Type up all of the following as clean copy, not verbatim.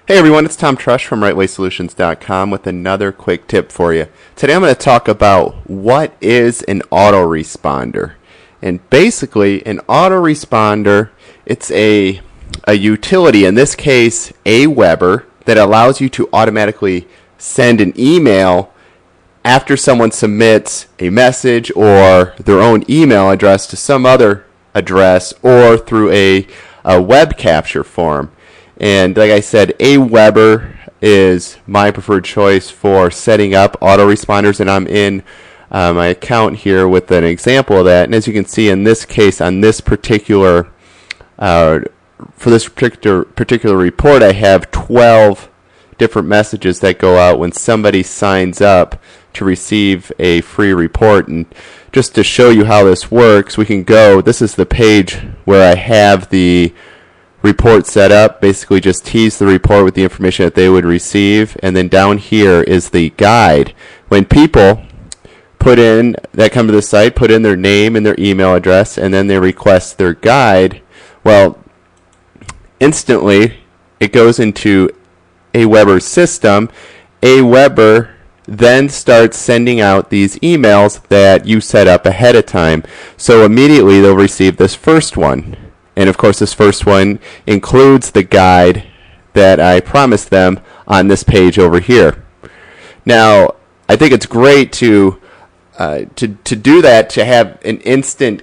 Hey everyone, it's Tom Trush from RightWaySolutions.com with another quick tip for you. Today I'm going to talk about what is an autoresponder. And basically, an autoresponder, it's a utility, in this case, Aweber, that allows you to automatically send an email after someone submits a message or their own email address to some other address or through a web capture form. And like I said, Aweber is my preferred choice for setting up autoresponders, and I'm in my account here with an example of that. And as you can see in this case, on this particular for this particular report, I have 12 different messages that go out when somebody signs up to receive a free report. And just to show you how this works, we can go, this is the page where I have the report set up. Basically just tease the report with the information that they would receive, and then down here is the guide. When people come to the site, put in their name and their email address, and then they request their guide, well, instantly it goes into Aweber's system. Aweber then starts sending out these emails that you set up ahead of time. So immediately they'll receive this first one. And of course, this first one includes the guide that I promised them on this page over here. Now, I think it's great to do that, to have an instant,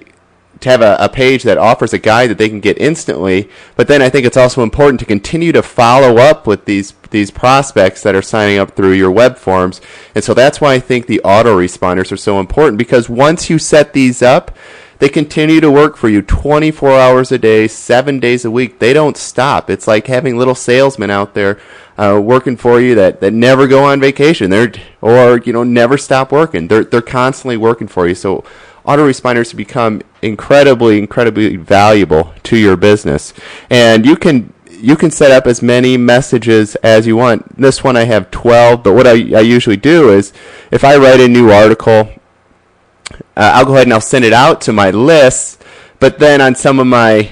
to have a page that offers a guide that they can get instantly. But then I think it's also important to continue to follow up with these prospects that are signing up through your web forms. And so that's why I think the autoresponders are so important, because once you set these up, they continue to work for you 24 hours a day, 7 days a week. They don't stop. It's like having little salesmen out there working for you that never go on vacation. Never stop working. They're constantly working for you. So autoresponders become incredibly valuable to your business. And you can set up as many messages as you want. This one I have 12, but what I usually do is if I write a new article, I'll go ahead and I'll send it out to my list, but then for some of my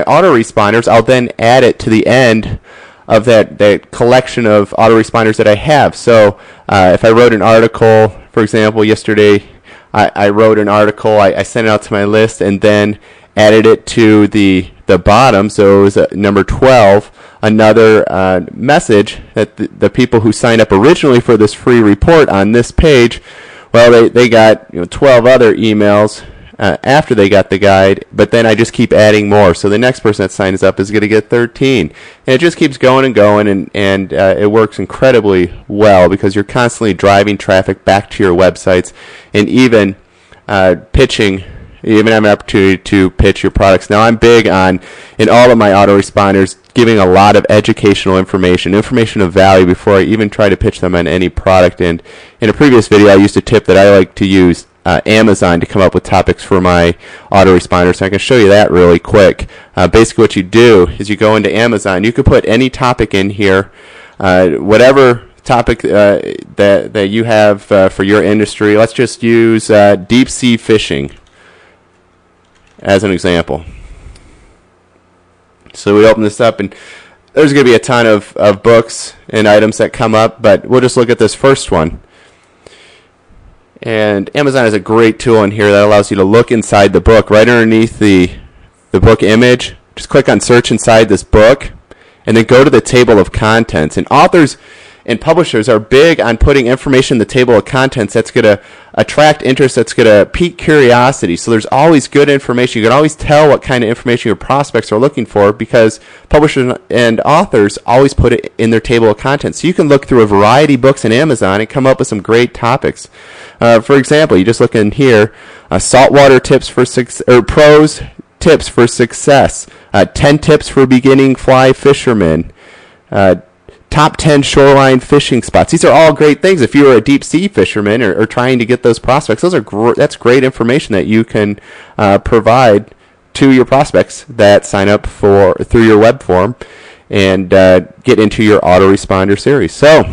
autoresponders, I'll then add it to the end of that collection of autoresponders that I have. So if I wrote an article, for example, yesterday, I wrote an article, I sent it out to my list, and then added it to the bottom, so it was number 12, another message that the people who signed up originally for this free report on this page, well, they got 12 other emails after they got the guide, but then I just keep adding more. So the next person that signs up is going to get 13. And it just keeps going and going, and it works incredibly well because you're constantly driving traffic back to your websites, and even pitching. You even have an opportunity to pitch your products. Now, I'm big on, in all of my autoresponders, giving a lot of educational information of value before I even try to pitch them on any product. And in a previous video, I used a tip that I like to use Amazon to come up with topics for my autoresponders. So I can show you that really quick. Basically, what you do is you go into Amazon. You can put any topic in here, whatever topic that you have for your industry. Let's just use deep sea fishing as an example. So we open this up, and there's going to be a ton of books and items that come up, but we'll just look at this first one. And Amazon has a great tool in here that allows you to look inside the book. Right underneath the book image, just click on search inside this book, and then go to the table of contents. And authors and publishers are big on putting information in the table of contents that's going to attract interest, that's going to pique curiosity. So there's always good information. You can always tell what kind of information your prospects are looking for because publishers and authors always put it in their table of contents. So you can look through a variety of books in Amazon and come up with some great topics. For example, you just look in here, saltwater tips for pros tips for success, 10 tips for beginning fly fishermen, top 10 shoreline fishing spots. These are all great things. If you're a deep sea fisherman or trying to get those prospects, that's great information that you can provide to your prospects that sign up through your web form and get into your autoresponder series. So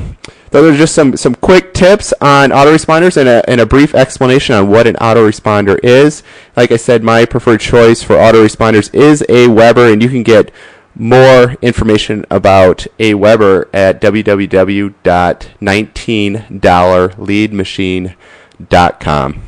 those are just some quick tips on autoresponders and a brief explanation on what an autoresponder is. Like I said, my preferred choice for autoresponders is Aweber, and you can get more information about AWeber at www.19dollarleadmachine.com.